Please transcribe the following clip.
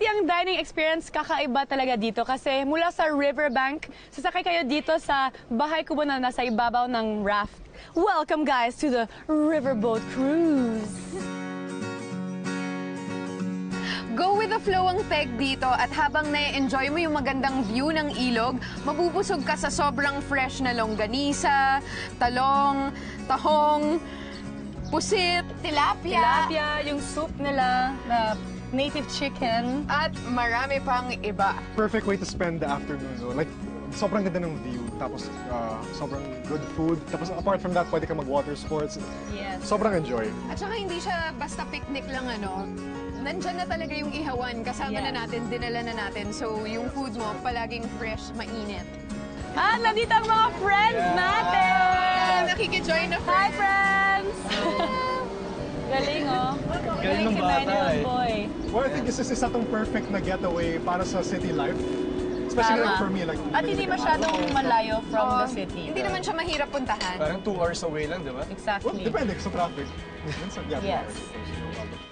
Pati ang dining experience kakaiba talaga dito kasi mula sa riverbank, sasakay kayo dito sa bahay kubo na nasa ibabaw ng raft. Welcome guys to the riverboat cruise! Go with the flow ang tech dito at habang na-enjoy mo yung magandang view ng ilog, mabubusog ka sa sobrang fresh na longganisa, talong, tahong, pusit, tilapia, Yung soup nila na native chicken. at marami pang iba. Perfect way to spend the afternoon. No? Like, sobrang ganda ng view. Tapos, sobrang good food. Tapos, apart from that, pwede ka mag-water sports. Yes. Sobrang enjoy. At saka hindi siya basta picnic lang nandyan na talaga yung ihawan. Kasama na natin, dinala na natin. So, yung food mo palaging fresh, mainit. At nandito ang mga friends natin! Nakikijoin na Hi friends! Galing Galing ng si bata 9-year-old boy. Well, I think this is isa tong perfect na getaway para sa city life. Especially like for me. Like, At hindi masyadong malayo from the city. Hindi naman siya mahirap puntahan. Parang 2 hours away lang, di ba? Well, Exactly. depende sa traffic. Minsan, yeah, Yes. 2 hours.